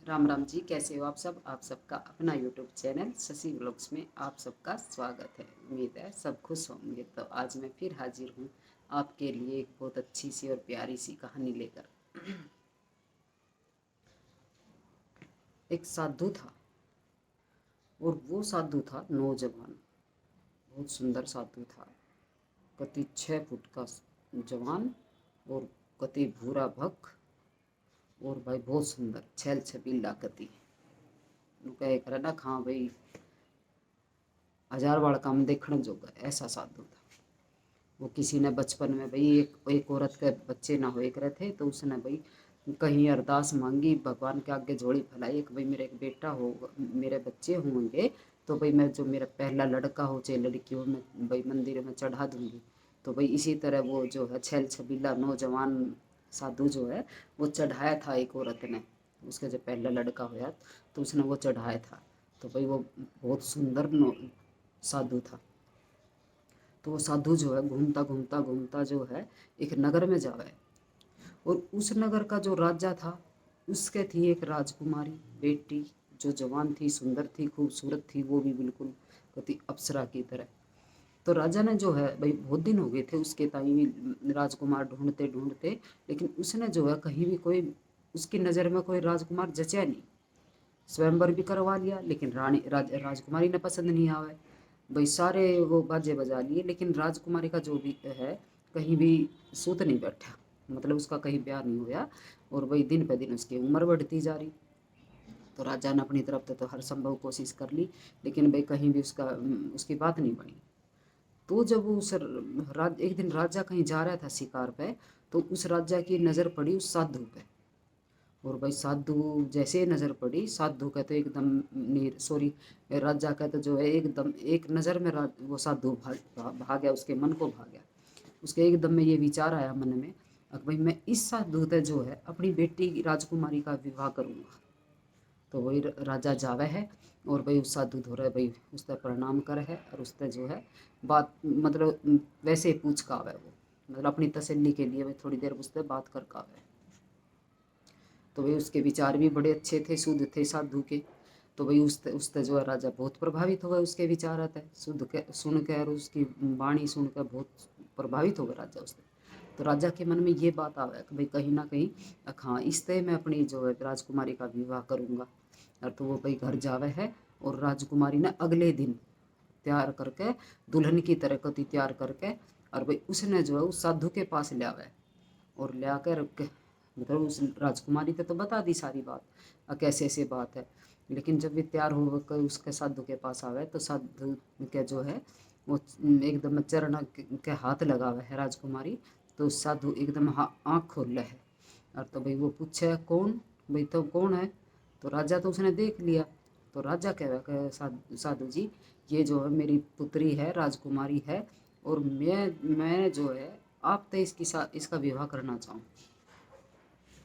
राम राम जी, कैसे हो आप सब। आप सबका अपना यूट्यूब चैनल शशि व्लॉग्स में आप सबका स्वागत है। उम्मीद है सब खुश होंगे। तो आज मैं फिर हाजिर हूँ आपके लिए एक बहुत अच्छी सी और प्यारी सी कहानी लेकर। एक साधु था और वो साधु था नौजवान, बहुत सुंदर साधु था। कति 6 फुट का जवान और कति भूरा भक और भाई बहुत सुंदर छैल छबीला कति कहे करे ना। हाँ भाई, हजार बार काम देखने जोगा ऐसा साधु था वो। किसी ने बचपन में भाई एक औरत के बच्चे ना होए करे थे, तो उसने भाई कहीं अरदास मांगी, भगवान के आगे झोली फैलाई कि भाई मेरा एक बेटा होगा, मेरे बच्चे होंगे तो भाई मैं जो मेरा पहला लड़का हो चाहे लड़की हो मैं भाई मंदिर में चढ़ा दूंगी। तो भाई इसी तरह वो जो है छैल छबीला नौजवान साधु जो है वो चढ़ाया था एक औरत ने। उसका जब पहला लड़का होया तो उसने वो चढ़ाया था। तो भाई वो बहुत सुंदर साधु था। तो वो साधु जो है घूमता घूमता घूमता जो है एक नगर में जावे। और उस नगर का जो राजा था उसके थी एक राजकुमारी बेटी, जो जवान थी, सुंदर थी, खूबसूरत थी, वो भी बिल्कुल कति अप्सरा की तरह। तो राजा ने जो है भाई बहुत दिन हो गए थे उसके ताई भी राजकुमार ढूंढते ढूंढते, लेकिन उसने जो है कहीं भी कोई उसकी नज़र में कोई राजकुमार जचा नहीं। स्वयंवर भी करवा लिया लेकिन राजकुमारी ने पसंद नहीं आवे। भाई सारे वो बाजे बजा लिए लेकिन राजकुमारी का जो भी है कहीं भी सूत नहीं बैठा, मतलब उसका कहीं ब्याह नहीं हुआ। और वही दिन पे दिन उसकी उम्र बढ़ती जा रही। तो राजा ने अपनी तरफ से तो हर संभव कोशिश कर ली, लेकिन भाई कहीं भी उसकी बात नहीं बनी। तो जब एक दिन राजा कहीं जा रहा था शिकार पे, तो उस राजा की नज़र पड़ी उस साधु पे। और भाई साधु जैसे ही नज़र पड़ी, साधु का तो एकदम नीर सॉरी राजा का तो जो है एकदम एक नज़र में वो साधु भाग गया, उसके मन को भाग गया। उसके एकदम में ये विचार आया मन में कि भाई मैं इस साधु से जो है अपनी बेटी राजकुमारी का विवाह करूँगा। तो वही राजा जावे है और भाई उस साधु धोरे भाई उससे प्रणाम कर है और उससे जो है बात मतलब वैसे ही पूछ का आवे वो, मतलब अपनी तसल्ली के लिए भाई थोड़ी देर उससे बात कर का आवे। तो भाई उसके विचार भी बड़े अच्छे थे, शुद्ध थे साधु के। तो भाई उससे जो है राजा बहुत प्रभावित हो गए, उसके विचार आते शुद्ध के सुन कर और उसकी वाणी सुनकर बहुत प्रभावित हो गया राजा उससे। तो राजा के मन में ये बात आवे कि भाई कहीं ना कहीं हाँ इससे मैं अपनी जो है राजकुमारी का विवाह करूँगा। और तो वो भाई घर जावे है और राजकुमारी ने अगले दिन तैयार करके दुल्हन की तरह कति तैयार करके और भाई उसने जो है उस साधु के पास ले आवे। और ले आकर मतलब उस राजकुमारी ने तो बता दी सारी बात, कैसे ऐसे बात है। लेकिन जब वे तैयार होकर उसके साधु के पास आवे तो साधु के जो है वो एकदम चरण के हाथ लगावे है राजकुमारी। तो साधु एकदम आँख खोल है। और तो भाई वो पूछे कौन, भाई तो कौन है। तो राजा तो उसने देख लिया। तो राजा कह रहा है साधु जी ये जो है मेरी पुत्री है, राजकुमारी है, और मैं जो है आप तो इसका विवाह करना चाहूँ।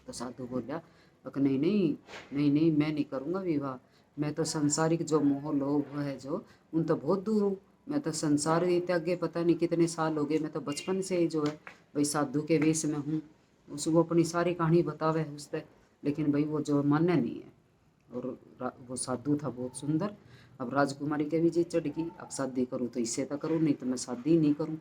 तो साधु बोला अक नहीं नहीं नहीं नहीं, मैं नहीं करूँगा विवाह। मैं तो संसारिक जो मोह लोभ है जो उन तो बहुत दूर हूँ। मैं तो संसार त्यागे पता नहीं कितने साल हो गए। मैं तो बचपन से ही जो है भाई साधु के वेश में हूँ। वो अपनी सारी कहानी बतावे है उससे, लेकिन भाई वो जो मान्य नहीं है। और वो साधु था बहुत सुंदर। अब राजकुमारी के भी जी चढ़ गई, अब शादी करूँ तो इससे तो करूँ, नहीं तो मैं शादी नहीं करूँ।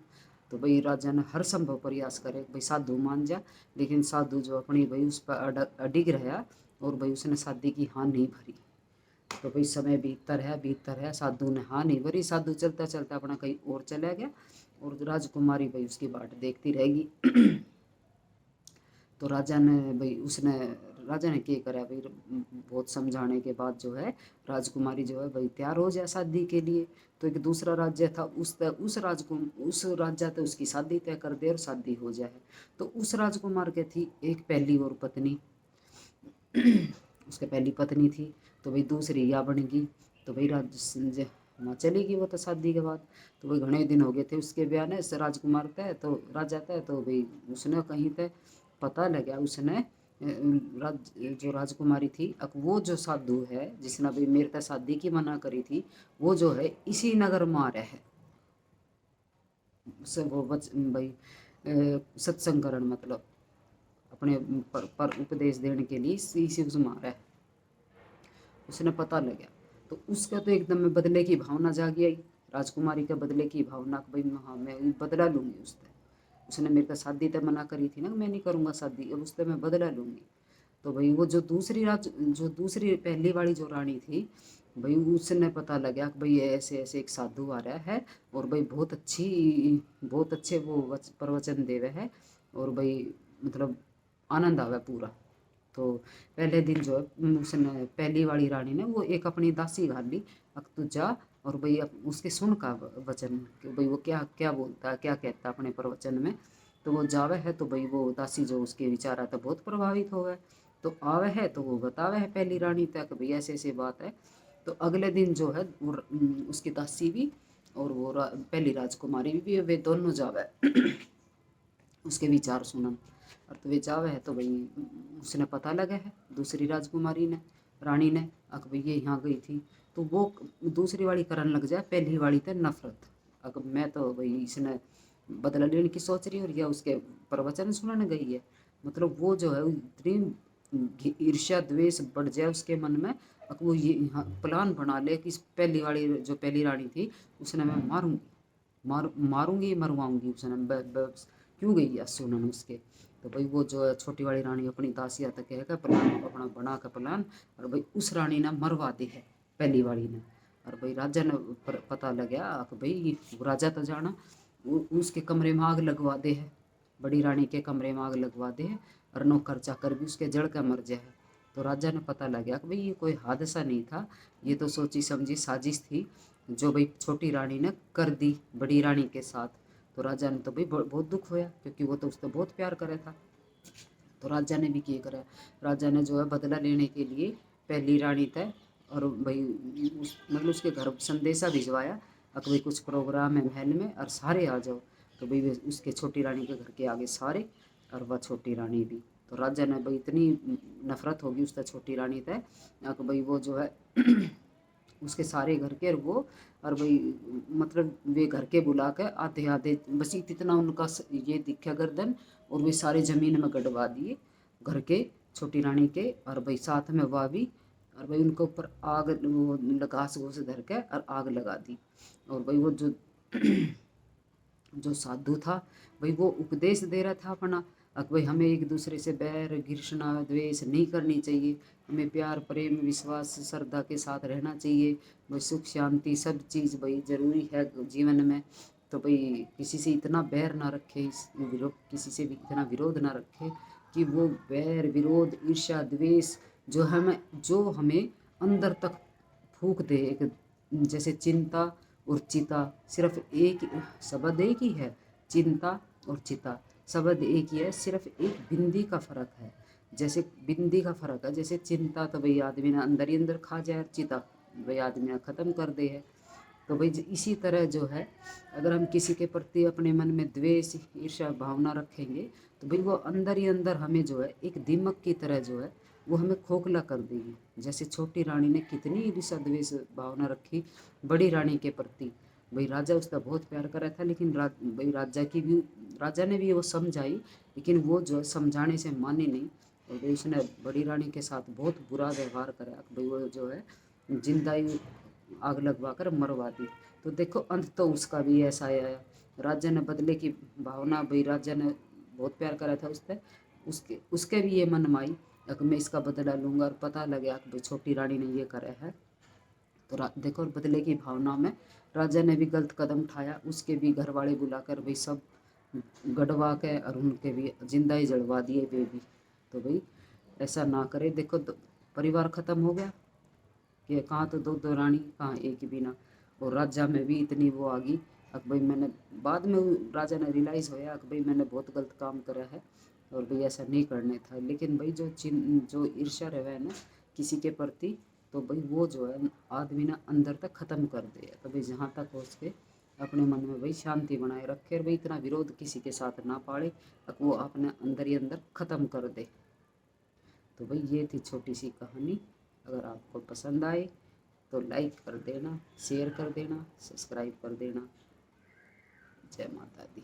तो भाई राजा ने हर संभव प्रयास करे भाई साधु मान जा, लेकिन साधु जो अपनी भाई उस पर अडिग रहा और भाई उसने शादी की हाँ नहीं भरी। तो भाई समय बीतता रहा, साधु ने हाँ नहीं भरी। साधु चलता चलता अपना कहीं और चला गया और राजकुमारी भाई उसकी बाट देखती रहेगी। तो राजा ने भाई उसने राजा ने क्या करा भाई, बहुत समझाने के बाद जो है राजकुमारी जो है भाई तैयार हो जाए शादी के लिए। तो एक दूसरा राज्य था उस राजा तो उसकी शादी तय कर दे और शादी हो जाए। तो उस राजकुमार के थी एक पहली और पत्नी। उसके पहली पत्नी थी तो भाई दूसरी या बन गई। तो भाई वहाँ चली गई वो तो शादी के बाद। तो भाई घने दिन हो गए थे उसके ब्याह ने राजकुमार तय तो राजा तय। तो भाई उसने कहीं तय पता लगा उसने जो राजकुमारी थी अब वो जो साधु है जिसने भाई मेरे तय शादी की मना करी थी, वो जो है इसी नगर में आ रहा है। सब वो भाई सत्संग करण मतलब अपने पर उपदेश देने के लिए इसी उसमें आ रहा है। उसने पता लगा तो उसका तो एकदम में बदले की भावना जागी आई, राजकुमारी के बदले की भावना कि भाई हाँ मैं बदला लूँगी उससे। उसने मेरे को शादी तक मना करी थी ना, मैं नहीं करूँगा शादी, अब उससे मैं बदला लूँगी। तो भाई वो जो दूसरी पहली वाली जो रानी थी भाई, उसने पता लगा कि भाई ऐसे ऐसे एक साधु आ रहा है और भाई बहुत अच्छे वो प्रवचन देवे है और भाई मतलब आनंद आवे पूरा। तो पहले दिन जो है उसने पहली वाली रानी ने वो एक अपनी दासी घाल ली, अब तू जा और भाई उसके सुन का वचन कि भाई वो क्या क्या बोलता है, क्या कहता है अपने प्रवचन में। तो वो जावे है तो भाई वो दासी जो उसके विचार आता बहुत प्रभावित हो गए। तो आवे है तो वो बतावे है पहली रानी तक भाई ऐसे ऐसे बात है। तो अगले दिन जो है उसकी दासी भी और वो पहली राजकुमारी भी वे दोनों जावे उसके विचार सुनन। और तो वे जावे है तो भाई उसने पता लगा है दूसरी राजकुमारी ने, रानी ने, अक भाई ये यहाँ गई थी। तो वो दूसरी वाली करन लग जाए पहली वाली ते नफरत, अक मैं तो भाई इसने बदला लेने की सोच रही है और यह उसके प्रवचन सुनने गई है। मतलब वो जो है इतनी ईर्ष्या द्वेष बढ़ जाए उसके मन में, अक वो ये यहाँ प्लान बना ले कि इस पहली वाली जो पहली रानी थी उसने मैं मारूंगी मरवाऊंगी उसने क्यों गई है सुनन उसके। तो भाई वो जो है छोटी वाली रानी अपनी दासिया तक कहेगा प्लान अपना बना का प्लान, और भाई उस रानी ने मरवा दी है पहली वाली ने। और भाई राजा ने पता लगा कि भाई राजा तो जाना उसके कमरे में आग लगवा दे है, बड़ी रानी के कमरे में आग लगवा दे है और नौकर चाकर भी उसके जड़ का मर जाए। तो राजा ने पता लगा कि भाई ये कोई हादसा नहीं था, ये तो सोची समझी साजिश थी जो भाई छोटी रानी ने कर दी बड़ी रानी के साथ। तो राजा ने तो भाई बहुत दुख होया क्योंकि वो तो उससे बहुत प्यार करे था। तो राजा ने भी किए करा, राजा ने जो है बदला लेने के लिए पहली रानी तय और भाई मतलब उसके घर संदेशा भिजवाया कि भाई कुछ प्रोग्राम है महल में और सारे आ जाओ। तो भाई उसके छोटी रानी के घर के आगे सारे और वह छोटी रानी भी। तो राजा ने भाई इतनी नफरत होगी उससे छोटी रानी तय कि भाई वो जो है उसके सारे घर के और भाई मतलब वे घर के बुला कर आधे आधे बस इतना उनका ये दिखा गर्दन और वे सारे ज़मीन में गड़वा दिए घर के छोटी रानी के। और भाई साथ में वह भी और भाई उनके ऊपर आग वो घास घूस धर के और आग लगा दी। और भाई वो जो जो साधु था भाई वो उपदेश दे रहा था अपना कि भाई हमें एक दूसरे से बैर घृणा द्वेष नहीं करनी चाहिए, हमें प्यार प्रेम विश्वास श्रद्धा के साथ रहना चाहिए, भाई सुख शांति सब चीज़ भाई ज़रूरी है जीवन में। तो भाई किसी से इतना बैर ना रखे, किसी से भी इतना विरोध ना रखे कि वो बैर विरोध ईर्ष्या द्वेष जो हमें अंदर तक फूंक दे एक, जैसे चिंता और चिता सिर्फ एक शब्द एक ही है, चिंता और चिता शब्द एक ही है, सिर्फ एक बिंदी का फर्क है। जैसे बिंदी का फर्क है, जैसे चिंता तो भाई आदमी ने अंदर ही अंदर खा जाए, चिता भाई आदमी ने ख़त्म कर दे है। तो भाई इसी तरह जो है अगर हम किसी के प्रति अपने मन में द्वेष ईर्ष्या भावना रखेंगे तो भाई वो अंदर ही अंदर हमें जो है एक दीमक की तरह जो है वो हमें खोखला कर देगी। जैसे छोटी रानी ने कितनी ईर्ष्या द्वेष भावना रखी बड़ी रानी के प्रति, भाई राजा उसका बहुत प्यार कर रहा था लेकिन भाई राजा ने भी वो समझाई लेकिन वो जो है समझाने से माने नहीं। और भाई उसने बड़ी रानी के साथ बहुत बुरा व्यवहार करा, भाई वो जो है जिंदा ही आग लगवा कर मरवा दी। तो देखो अंत तो उसका भी ऐसा आया। राजा ने बदले की भावना भाई राजा ने बहुत प्यार करा था उससे, उसके उसके भी ये मन में आई कि मैं इसका बदला लूँगा और पता लगा कि भाई छोटी रानी ने ये करा है। तो देखो बदले की भावना में राजा ने भी गलत कदम उठाया, उसके भी घर वाले बुलाकर भाई सब गड़वा के और उनके भी जिंदा ही जड़वा दिए वे भी। तो भाई ऐसा ना करे, देखो परिवार ख़त्म हो गया कि कहाँ तो दो दो रानी कहाँ एक भी ना। और राजा में भी इतनी वो आ गई अब भाई मैंने बाद में राजा ने रियलाइज़ होया कि भाई मैंने बहुत गलत काम करा है और भाई ऐसा नहीं करने था। लेकिन भाई जो ईर्ष्या रहे ना किसी के प्रति तो भाई वो जो है आदमी ना अंदर तक ख़त्म कर दे। तो भाई जहाँ तक हो सके अपने मन में भाई शांति बनाए रखे और भाई इतना विरोध किसी के साथ ना पाड़े, अब वो अपने अंदर ही अंदर ख़त्म कर दे। तो भाई ये थी छोटी सी कहानी। अगर आपको पसंद आए तो लाइक कर देना, शेयर कर देना, सब्सक्राइब कर देना। जय माता दी।